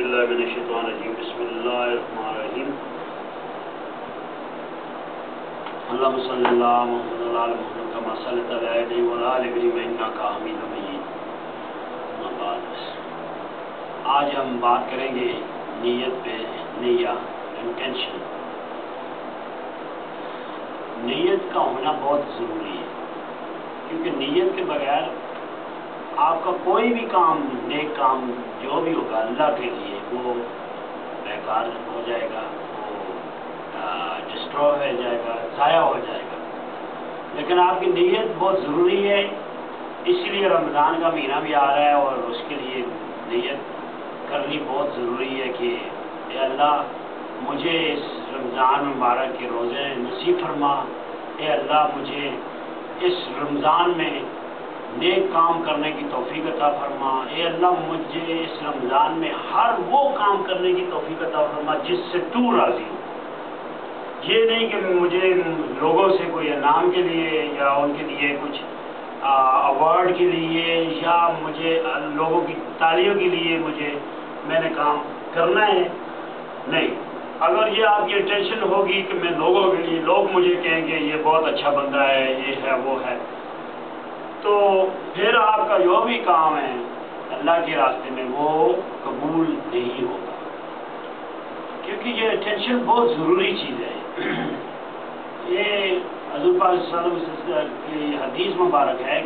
باللہ من الشیطان الرجیم بسم اللہ الرحمن الرحیم اللہم صلی اللہ محمد محمد کما صلیت علی ابراہیم وعلی آل ابراہیم انک حمید مجید۔ اما بعد، آج ہم بات کریں گے نیت پہ، انٹینشن۔ نیت کا ہونا بہت ضروری ہے، کیونکہ نیت کے بغیر آپ کا کوئی بھی کام، نیک کام جو بھی ہوگا اللہ کے لیے، وہ بیکار ہو جائے گا، وہ ڈسٹروائے ہو جائے گا، ضائع ہو جائے گا۔ لیکن آپ کی نیت بہت ضروری ہے، اسی لیے رمضان کا مہینہ بھی آ رہا ہے اور اس کے لیے نیت کرنی بہت ضروری ہے کہ اے اللہ مجھے اس رمضان مبارک کے روزے نصیب فرما، اے اللہ مجھے اس رمضان میں نیک کام کرنے کی توفیق عطا فرما، اے اللہ مجھے اس رمضان میں ہر وہ کام کرنے کی توفیق عطا فرما جس سے تو راضی ہو۔ یہ نہیں کہ مجھے لوگوں سے کوئی انعام کے لیے یا ان کے لیے کچھ ایوارڈ کے لیے یا مجھے لوگوں کی تالیوں کے لیے میں نے کام کرنا ہے، نہیں۔ اگر یہ آپ کی انٹینشن ہوگی کہ میں لوگوں کے لیے، لوگ مجھے کہیں گے یہ بہت اچھا بندہ ہے، یہ ہے وہ ہے، تو پھر آپ کا جو بھی کام ہے اللہ کے راستے میں وہ قبول نہیں ہوگا، کیونکہ یہ انٹینشن بہت ضروری چیز ہے۔ یہ حضور پاک صلی اللہ علیہ وسلم کی حدیث مبارک ہے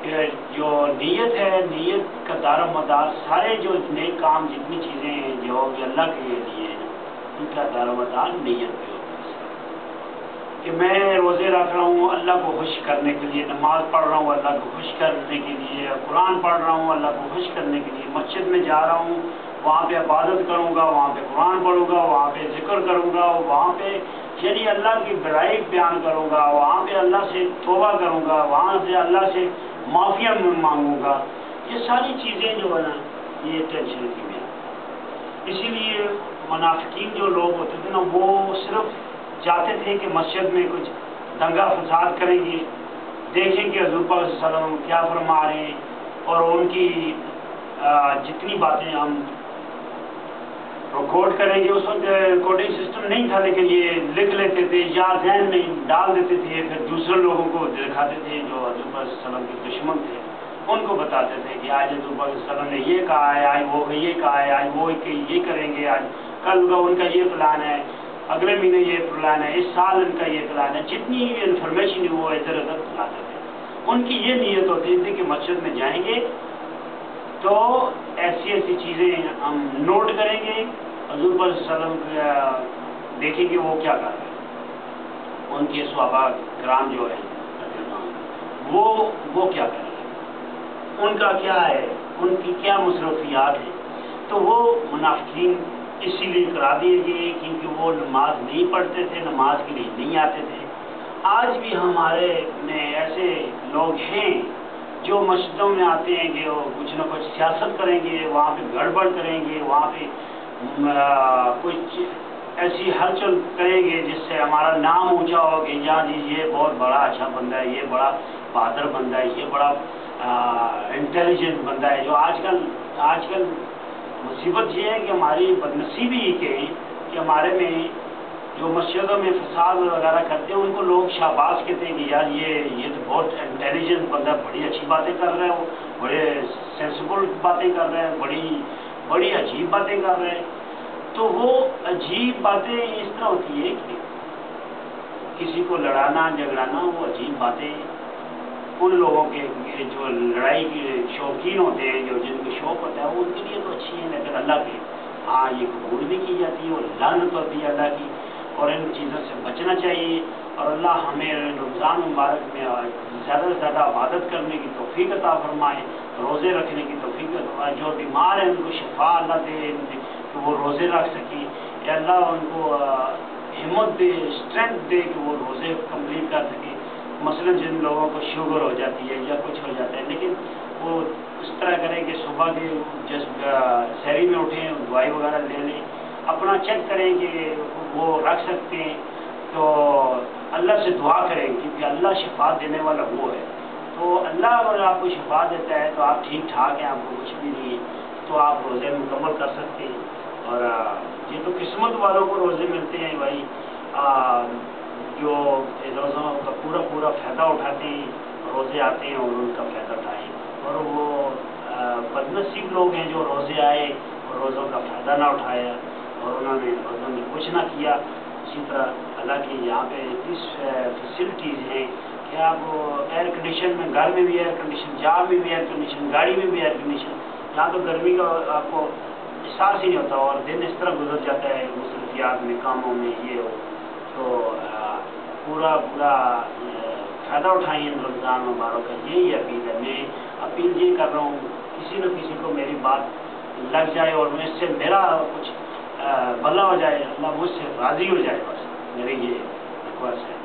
کہ جو نیت ہے، نیت کا دار و مدار سارے جو نیک کام، جتنی چیزیں ہیں جو اللہ کے لیے ہیں، ان کا دار و مدار نیت پہ ہوتا ہے کہ میں روزے رکھ رہا ہوں اللہ کو خوش کرنے کے لیے، نماز پڑھ رہا ہوں اللہ کو خوش کرنے کے لیے، قرآن پڑھ رہا ہوں اللہ کو خوش کرنے کے لیے، مسجد میں جا رہا ہوں وہاں پہ عبادت کروں گا، وہاں پہ قرآن پڑھوں گا، وہاں پہ ذکر کروں گا، وہاں پہ یعنی اللہ کی بڑائی بیان کروں گا، وہاں پہ اللہ سے توبہ کروں گا، وہاں سے اللہ سے معافیاں مانگوں گا۔ یہ ساری چیزیں جو ہے نا، یہ ٹینشن کی میں، اسی لیے منافقین جو لوگ ہوتے تھے نا، وہ صرف چاہتے تھے کہ مسجد میں کچھ دنگا فساد کریں گے، دیکھیں کہ حضور پاک صلی اللہ علیہ وسلم کیا فرما رہے ہیں، اور ان کی جتنی باتیں ہم ریکارڈ کریں گے۔ اس وقت ریکارڈنگ سسٹم نہیں تھا، لیکن یہ لکھ لیتے تھے یا ذہن میں ڈال دیتے تھے، پھر دوسرے لوگوں کو دکھاتے تھے جو حضور پاک صلی اللہ علیہ وسلم کے دشمن تھے، ان کو بتاتے تھے کہ آج حضور پاک صلی اللہ علیہ وسلم نے یہ کہا ہے، آج وہ یہ کہا ہے، آج وہ یہ کریں گے، آج کل کا ان کا یہ پلان ہے، اگلے مہینے یہ پلان ہے، اس سال ان کا یہ پلان ہے۔ جتنی انفارمیشن وہ ادھر ادھر پھیلاتے تھے، ان کی یہ نیت ہوتی تھی کہ مسجد میں جائیں گے تو ایسی ایسی چیزیں ہم نوٹ کریں گے، حضور صلی اللہ علیہ وسلم دیکھیں گے وہ کیا کر رہے ہیں، ان کے صحابہ کرام جو ہیں وہ کیا کر رہے ہیں، ان کا کیا ہے، ان کی کیا مصروفیات ہیں۔ تو وہ منافقین اسی لیے کرا دیے گئے کیونکہ وہ نماز نہیں پڑھتے تھے، نماز کے لیے نہیں آتے تھے۔ آج بھی ہمارے میں ایسے لوگ ہیں جو مسجدوں میں آتے ہیں کہ وہ کچھ نہ کچھ سیاست کریں گے، وہاں پہ گڑبڑ کریں گے، وہاں پہ کچھ ایسی ہلچل کریں گے جس سے ہمارا نام اونچا ہو کہ یہاں جی یہ بہت بڑا اچھا بندہ ہے، یہ بڑا بہادر بندہ ہے، یہ بڑا انٹیلیجنٹ بندہ ہے۔ جو آج کل مصیبت یہ ہے کہ ہماری بدنصیبی یہ کہ ہمارے میں جو مسجدوں میں فساد وغیرہ کرتے ہیں ان کو لوگ شاباش کہتے ہیں کہ یار یہ تو بہت انٹیلیجنٹ بندہ، بڑی اچھی باتیں کر رہے ہیں، وہ بڑے سینسیبل باتیں کر رہے ہیں، بڑی عجیب باتیں کر رہے ہیں۔ تو وہ عجیب باتیں اس طرح ہوتی ہے کہ کسی کو لڑانا جھگڑانا، وہ عجیب باتیں ان لوگوں کے جو لڑائی کے شوقین ہوتے ہیں، جن کو شوق ہوتا ہے، وہ ان کے لیے تو اچھی ہے، لیکن اللہ کے ہاں یہ قبول بھی کی جاتی ہے اور لعنت ہوتی ہے اللہ کی، اور ان چیزوں سے بچنا چاہیے۔ اور اللہ ہمیں رمضان مبارک میں زیادہ سے زیادہ عبادت کرنے کی توفیق عطا فرمائے، روزے رکھنے کی توفیق عطا فرمائے، جو بیمار ہیں ان کو شفا اللہ دے کہ وہ روزے رکھ سکیں، یا اللہ ان کو ہمت دے، اسٹرینتھ دے کہ وہ روزے کمپلیٹ کر سکیں۔ مثلا جن لوگوں کو شوگر ہو جاتی ہے یا کچھ ہو جاتا ہے، لیکن وہ اس طرح کریں کہ صبح کے جب سحری میں اٹھیں دوائی وغیرہ لے لیں، اپنا چیک کریں کہ وہ رکھ سکتے ہیں، تو اللہ سے دعا کریں کیونکہ اللہ شفا دینے والا وہ ہے۔ تو اللہ اگر آپ کو شفا دیتا ہے تو آپ ٹھیک ٹھاک ہیں، آپ کو کچھ بھی نہیں ہے۔ تو آپ روزے مکمل کر سکتے ہیں. اور یہ تو قسمت والوں کو روزے ملتے ہیں بھائی، جو روزوں کا پورا فائدہ اٹھاتے ہیں، روزے آتے ہیں اور ان کا فائدہ اٹھائیں. اور وہ بدنصیب لوگ ہیں جو روزے آئے اور روزوں کا فائدہ نہ اٹھایا اور انہوں نے روزوں میں کچھ نہ کیا. اسی طرح حالانکہ یہاں پہ اتنی فیسلٹیز ہیں کہ آپ ایئر کنڈیشن میں، گھر میں بھی ایئر کنڈیشن، جاب میں بھی ایئر کنڈیشن، گاڑی میں بھی ایئر کنڈیشن. یہاں تو گرمی کا آپ کو احساس ہی نہیں ہوتا اور دن اس طرح گزر جاتا ہے مصروفیات میں، کاموں میں، یہ ہو تو پورا فائدہ اٹھائیں رمضان مبارک کا. یہی اپیل ہے. میں اپیل یہ کر رہا ہوں کسی نہ کسی کو میری بات لگ جائے اور میں اس سے میرا کچھ بھلا ہو جائے، اللہ مجھ سے راضی ہو جائے، بس میری یہ ریکویسٹ ہے.